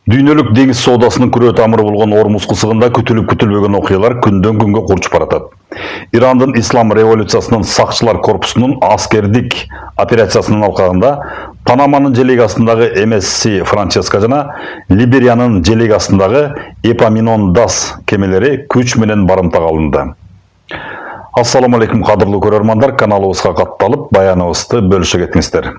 Дүйнөлүк деңиз соодасынын күрөө тамыры болгон Ормуз кысыгында күтүлүп-күтүлбөгөн окуялар күндөн-күнгө курчуп баратат. Ирандын Ислам революциясынын сакчылар корпусунун аскердик операциясынын алкагында Панаманын желеги астындагы МСC Франческа жана Либериянын желеги астындагы Эпаминондас кемелери күч менен барымтага алынды. Ассаламу алейкум кадырлуу көрөрмандар, каналыбызга катталып, баяныбызды бөлүшө кетиңиздер.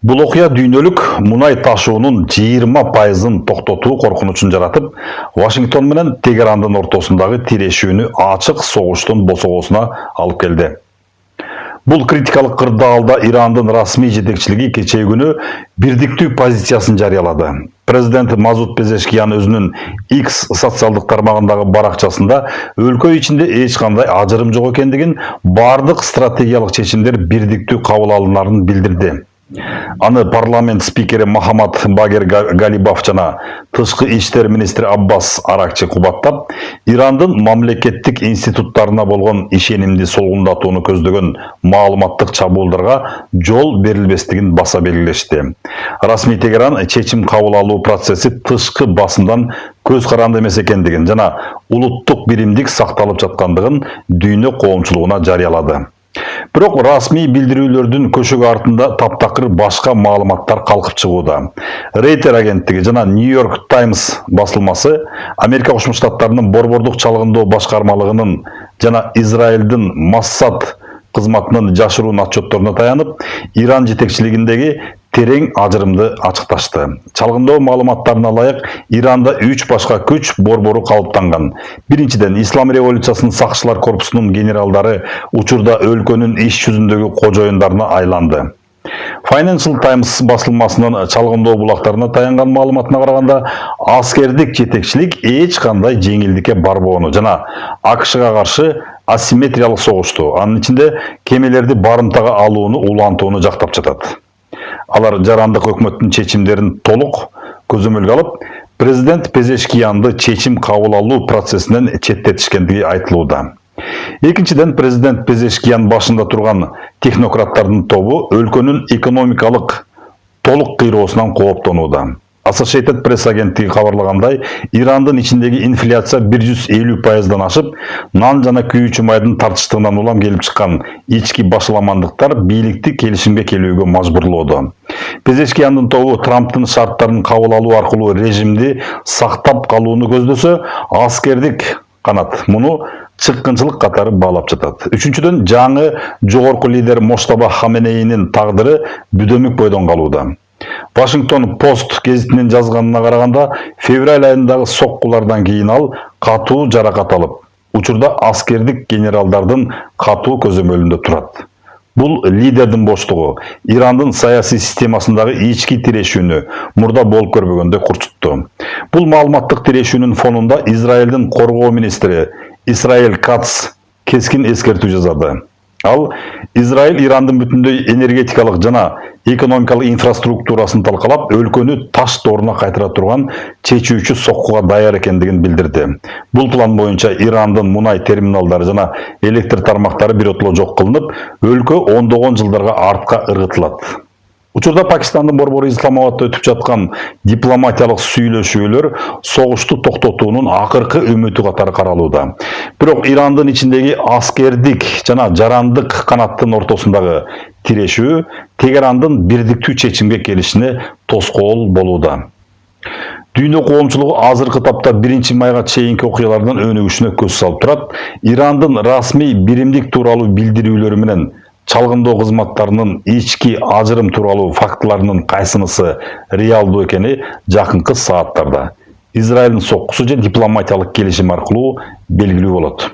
Бул окуя дүйнөлүк мунай ташуунун 20% токтотуу коркунучун жаратып, Вашингтон менен Тегерандын ортосундагы тирешүүнү ачык согуштун босогосуна алып келди. Бул критикалык кырдаалда Ирандын расмий жетекчилиги кечээ күнү бирдиктүү позициясын жарыялады. Президент Мазут Пезешкиян өзүнүн X социалдык тармагындагы баракчасында өлкө ичинде эч кандай ажырым жок экендигин, бардык стратегиялык чечимдер бирдиктүү кабыл алынарын билдирди. Аны парламент спикери Махамад Багер Галибаф жана тышкы иштер министри Аббас Аракчы кубаттап, Ирандын мамлекеттик институттарына болгон ишенимди солгундатууну көздөгөн маалыматтык чабуулдарга жол берилбестигин баса белгилешти. Расмий Тегеран чечим кабыл алуу процесси тышкы басымдан көз каранды эмес экендигин жана улуттук биримдик сакталып жаткандыгын дүйнө коомчулугуна жарыялады. Бирок расмий билдирүүлөрдүн көшөгү артында таптакыр башка маалыматтар калкып чыгууда. Рейтер агенттиги жана Нью-Йорк Таймс басылмасы Америка Кошмо Штаттарынын борбордук чалгындоо башкармалыгынын жана Израилдин Моссад кызматынын жашыруун отчетторуна таянып, Иран жетекчилигиндеги терең ажырымды ачыкташты. Чалгындоо маалыматтарына ылайык, Иранда 3 башка күч борбору калыптанган. Биринчиден, Ислам революциясынын сакчылар корпусунун генералдары учурда өлкөнүн иш жүзүндөгү кожоюндарына айланды. Financial Times басылмасынын чалгындоо булактарына таянган маалыматына караганда, аскердик жетекчилик эч кандай жеңилдикке барбоону жана АКШга каршы асимметриялык согушту, анын ичинде кемелерди барымтага алууну улантууну жактап жатат. Алар жарандык өкмөттүн чечимдерин толук көзөмөлгө алып, президент Пезешкиянды чечим кабыл алуу процессинен четтетишкендиги айтылууда. Экинчиден, президент Пезешкиян башында турган технократтардын тобу өлкөнүн экономикалык толук кыйроосунан кооптонууда. Associated Press агенттиги кабарлагандай, Ирандын ичиндеги инфляция 150%дан ашып, нан жана күйүүчү майдын тартыштыгынан улам келип чыккан ички башаламандыктар бийликти келишимге келүүгө мажбурлоодо. Пезешкияндын тобу Трамптын шарттарын кабыл алуу аркылуу режимди сактап калууну көздөсө, аскердик канат муну чыккынчылык катары баалап жатат. Үчүнчүдөн, жаңы жогорку лидер Моштаба Хаменейинин тагдыры бүдөмүк бойдон калууда. Вашингтон Пост гезитинин жазганына караганда, февраль айындагы соккулардан кийин ал катуу жаракат алып, учурда аскердик генералдардын катуу көзөмөлүндө турат. Бул лидердин боштугу Ирандын саясий системасындагы ички тирешүүнү мурда болуп көрбөгөндөй курчутту. Бул маалыматтык тирешүүнүн фонунда Израилдин коргоо министри Исраэль Кац кескин эскертүү жасады. Ал Израиль Ирандын бүтүндөй энергетикалык жана экономикалык инфраструктурасын талкалап, өлкөнү таш дооруна кайтара турган чечүүчү соккуга даяр экендигин билдирди. Бул план боюнча Ирандын мунай терминалдары жана электр тармактары биротоло жок кылынып, өлкө ондогон жылдарга артка ыргытылат. Учурда Пакистандын борбору Исламабадда өтүп жаткан дипломатиялык сүйлөшүүлөр согушту токтотуунун акыркы үмүтү катары каралууда. Бирок Ирандын ичиндеги аскердик жана жарандык канаттын ортосундагы тирешүү Тегерандын бирдиктүү чечимге келишине тоскоол болууда. Дүйнө коомчулугу азыркы тапта 1-майга чейинки окуялардын өнүгүшүнө көз салып турат. Ирандын расмий биримдик тууралуу билдирүүлөрү менен чалгындоо кызматтарынын ички ажырым тууралуу фактыларынын кайсынысы реалдуу экени жакынкы сааттарда Израилдин соккусу же дипломатиялык келишим аркылуу белгилүү болот.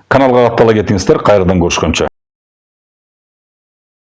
Каналга каттала кетиңиздер, кайрадан көрүшкөнчө.